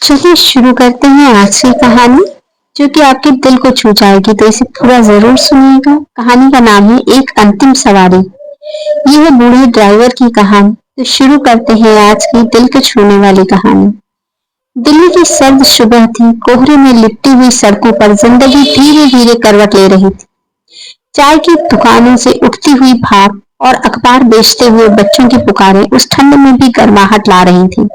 चलिए शुरू करते हैं आज की कहानी जो कि आपके दिल को छू जाएगी। तो इसे पूरा जरूर सुनिएगा। कहानी का नाम है एक अंतिम सवारी। यह है बूढ़े ड्राइवर की कहानी। तो शुरू करते हैं आज की दिल को छूने वाली कहानी। दिल्ली की सर्द सुबह थी। कोहरे में लिपटी हुई सड़कों पर जिंदगी धीरे धीरे करवट ले रही थी। चाय की दुकानों से उठती हुई भाप और अखबार बेचते हुए बच्चों की पुकारें उस ठंड में भी गर्माहट ला रही थी।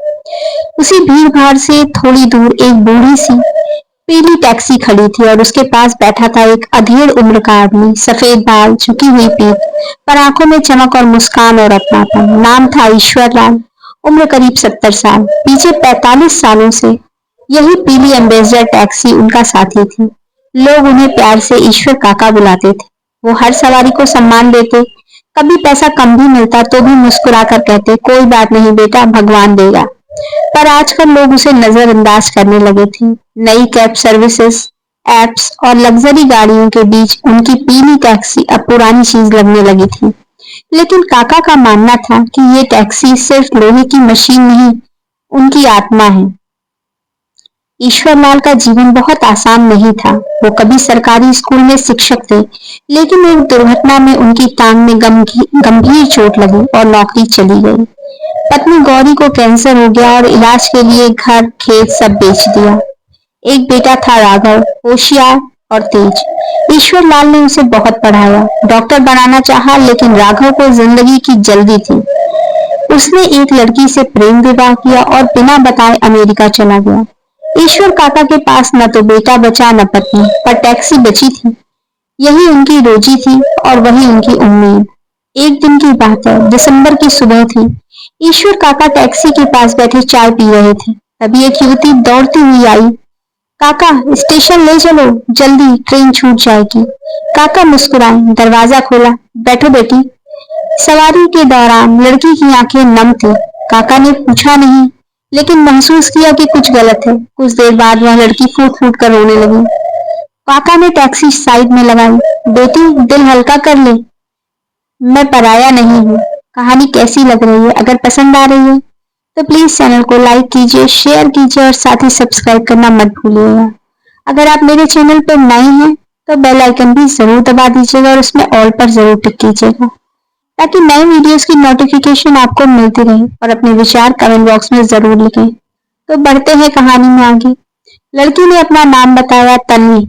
उसी भीड़ भाड़ से थोड़ी दूर एक बूढ़ी सी पीली टैक्सी खड़ी थी और उसके पास बैठा था एक अधेड़ उम्र का आदमी। सफेद बाल, झुकी हुई पीठ, पर आंखों में चमक और मुस्कान और अपनापन। नाम था ईश्वर लाल। उम्र करीब 70 साल। पीछे 45 सालों से यही पीली एम्बेसडर टैक्सी उनका साथी थी। लोग उन्हें प्यार से ईश्वर काका बुलाते थे। वो हर सवारी को सम्मान देते। कभी पैसा कम भी मिलता तो भी मुस्कुराकर कहते, कोई बात नहीं बेटा, भगवान देगा। पर आजकल लोग उसे नजरअंदाज करने लगे थे। नई कैब सर्विसेज, एप्स और लग्जरी गाड़ियों के बीच उनकी पीली टैक्सी अब पुरानी चीज लगने लगी थी। लेकिन काका का मानना था कि ये टैक्सी सिर्फ लोहे की मशीन नहीं, उनकी आत्मा है। ईश्वरलाल का जीवन बहुत आसान नहीं था। वो कभी सरकारी स्कूल में शिक्षक थे, लेकिन एक दुर्घटना में उनकी टांग में गंभीर चोट लगी और नौकरी चली गई। पत्नी गौरी को कैंसर हो गया और इलाज के लिए घर खेत सब बेच दिया। एक बेटा था राघव, होशियार और तेज। ईश्वर लाल ने उसे बहुत पढ़ाया, डॉक्टर बनाना चाहा, लेकिन राघव को जिंदगी की जल्दी थी। उसने एक लड़की से प्रेम विवाह किया और बिना बताए अमेरिका चला गया। ईश्वर काका के पास न तो बेटा बचा न पत्नी, पर टैक्सी बची थी। यही उनकी रोजी थी और वही उनकी उम्मीद। एक दिन की बात है, दिसंबर की सुबह थी। ईश्वर काका टैक्सी के पास बैठे चाय पी रहे थे। तभी एक युवती दौड़ती हुई आई। काका, स्टेशन ले चलो, जल्दी ट्रेन छूट जाएगी। काका मुस्कुराए, दरवाजा खोला। बैठो बेटी। सवारी के दौरान लड़की की आंखें नम थी। काका ने पूछा नहीं, लेकिन महसूस किया कि कुछ गलत है। कुछ देर बाद वह लड़की फूट फूट कर रोने लगी। काका ने टैक्सी साइड में लगाई। बेटी, दिल हल्का कर ले, मैं पराया नहीं हूँ। कहानी कैसी लग रही है? अगर पसंद आ रही है तो प्लीज चैनल को लाइक कीजिए, शेयर कीजिए और साथ ही सब्सक्राइब करना मत भूलिएगा। अगर आप मेरे चैनल पर नए हैं तो बेल आइकन भी जरूर दबा दीजिएगा और उसमें ऑल पर जरूर टिक कीजिएगा, ताकि नए वीडियोस की नोटिफिकेशन आपको मिलती रहे। और अपने विचार कमेंट बॉक्स में जरूर लिखें। तो बढ़ते हैं कहानी में आगे। लड़की ने अपना नाम बताया, तन्वी।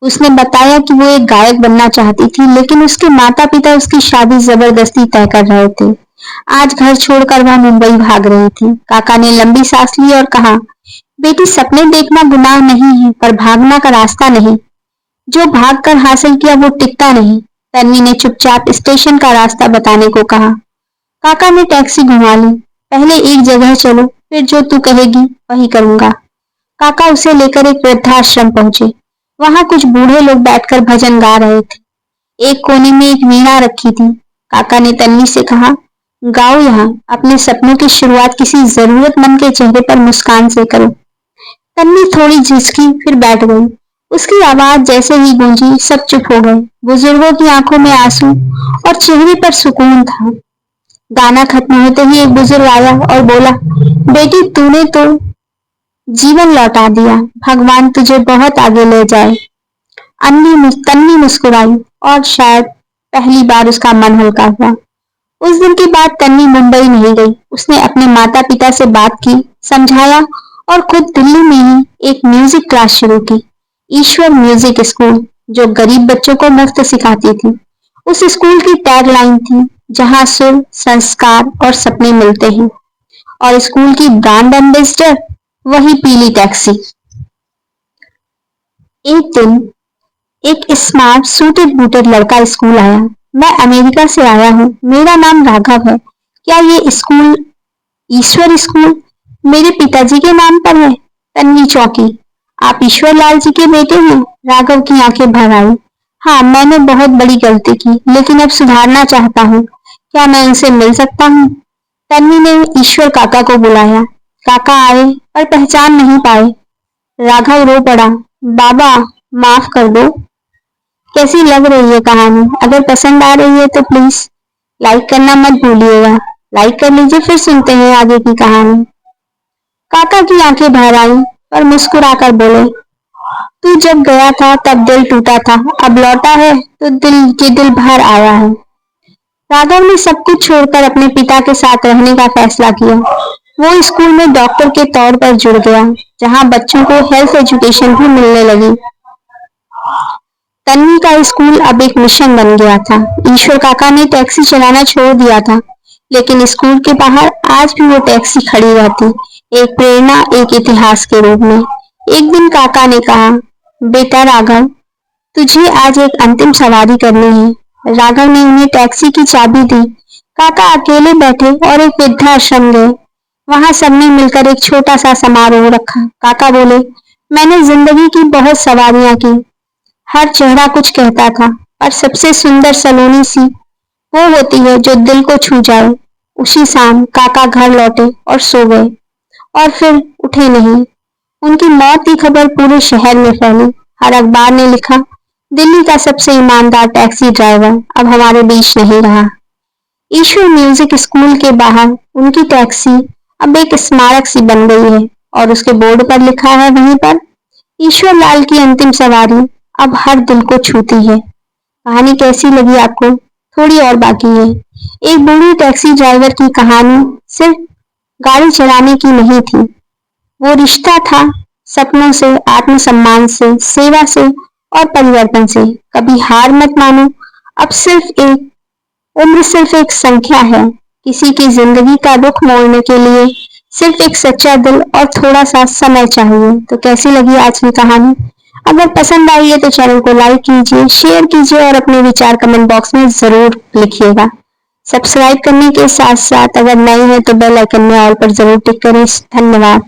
उसने बताया कि वो एक गायक बनना चाहती थी, लेकिन उसके माता पिता उसकी शादी जबरदस्ती तय कर रहे थे। आज घर छोड़कर वह मुंबई भाग रही थी। काका ने लंबी सांस ली और कहा, बेटी, सपने देखना गुनाह नहीं है, पर भागना का रास्ता नहीं। जो भाग कर हासिल किया वो टिकता नहीं। तन्वी ने चुपचाप स्टेशन का रास्ता बताने को कहा। काका ने टैक्सी घुमा ली। पहले एक जगह चलो, फिर जो तू कहेगी वही करूंगा। काका उसे लेकर एक वृद्धाश्रम पहुंचे। वहां कुछ बूढ़े लोग बैठकर भजन गा रहे थे। एक कोने में एक वीणा रखी थी। काका ने तन्वी से कहा, गाओ यहाँ, अपने सपनों की शुरुआत किसी जरूरतमंद के चेहरे पर मुस्कान से करो। तन्वी थोड़ी झिझकी, फिर बैठ गई। उसकी आवाज जैसे ही गूंजी, सब चुप हो गए। बुजुर्गों की आंखों में आंसू और चेहरे पर सुकून था। गाना खत्म होते ही एक बुजुर्ग आया और बोला, बेटी, तूने तो जीवन लौटा दिया। भगवान तुझे बहुत आगे ले जाए। तन्वी मुस्कुराई और शायद पहली बार उसका मन हल्का हुआ। उस दिन के बाद तन्वी मुंबई नहीं गई। उसने अपने माता पिता से बात की, समझाया और खुद दिल्ली में ही एक म्यूजिक क्लास शुरू की। ईश्वर म्यूजिक स्कूल, जो गरीब बच्चों को मुफ्त सिखाती थी। उस स्कूल की टैगलाइन थी, जहां सुर, संस्कार और सपने मिलते हैं। और स्कूल की ब्रांड एम्बेसडर वही पीली टैक्सी। एक दिन एक स्मार्ट सूटेड बूटेड लड़का स्कूल आया। मैं अमेरिका से आया हूँ, मेरा नाम राघव है। क्या ये स्कूल ईश्वर स्कूल मेरे पिताजी के नाम पर है? तन्वी चौंकी। आप ईश्वर लाल जी के बेटे हैं? राघव की आंखें भर आई। हाँ, मैंने बहुत बड़ी गलती की, लेकिन अब सुधारना चाहता हूँ। क्या मैं उनसे मिल सकता हूँ? तन्वी ने ईश्वर काका को बुलाया। काका आए पर पहचान नहीं पाए। राघव रो पड़ा। बाबा, माफ कर दो। कैसी लग रही है कहानी? अगर पसंद आ रही है तो प्लीज लाइक करना मत भूलिएगा। लाइक कर लीजिए। फिर सुनते हैं आगे की कहानी। काका की आंखें भर आईं पर मुस्कुराकर बोले, तू जब गया था तब दिल टूटा था, अब लौटा है तो दिल भर आया है। राघव ने सब कुछ छोड़कर अपने पिता के साथ रहने का फैसला किया। वो स्कूल में डॉक्टर के तौर पर जुड़ गया, जहां बच्चों को हेल्थ एजुकेशन भी मिलने लगी। तन्वी का स्कूल अब एक मिशन बन गया था। ईश्वर काका ने टैक्सी चलाना छोड़ दिया था, लेकिन स्कूल के बाहर आज भी वो टैक्सी खड़ी रहती, एक प्रेरणा, एक इतिहास के रूप में। एक दिन काका ने कहा, बेटा राघव, तुझे आज एक अंतिम सवारी करनी है। राघव ने उन्हें टैक्सी की चाबी दी। काका अकेले बैठे और एक वृद्धाश्रम गए। वहां सबने मिलकर एक छोटा सा समारोह रखा। काका बोले, मैंने जिंदगी की बहुत सवारियां की, हर चेहरा कुछ कहता था, पर सबसे सुंदर सलोनी सी वो होती है जो दिल को छू जाए। उसी शाम काका घर लौटे और सो गए और फिर उठे नहीं। उनकी मौत की खबर पूरे शहर में फैली। हर अखबार ने लिखा, दिल्ली का सबसे ईमानदार टैक्सी ड्राइवर अब हमारे बीच नहीं रहा। ईश्वर म्यूजिक स्कूल के बाहर उनकी टैक्सी अब एक स्मारक सी बन गई है और उसके बोर्ड पर लिखा है वहीं पर, ईश्वर लाल की अंतिम सवारी अब हर दिल को छूती है। कहानी कैसी लगी आपको? थोड़ी और बाकी है। एक बूढ़ी टैक्सी ड्राइवर की कहानी सिर्फ गाड़ी चलाने की नहीं थी, वो रिश्ता था, सपनों से, आत्मसम्मान से, सेवा से और परिवर्तन से। कभी हार मत मानो, अब सिर्फ एक उम्र सिर्फ एक संख्या है। किसी की जिंदगी का रुख मोड़ने के लिए सिर्फ एक सच्चा दिल और थोड़ा सा समय चाहिए। तो कैसी लगी आज की कहानी? अगर पसंद आई है तो चैनल को लाइक कीजिए, शेयर कीजिए और अपने विचार कमेंट बॉक्स में जरूर लिखिएगा। सब्सक्राइब करने के साथ साथ अगर नए हैं तो बेल आइकन में ऑल पर जरूर टिक करें। धन्यवाद।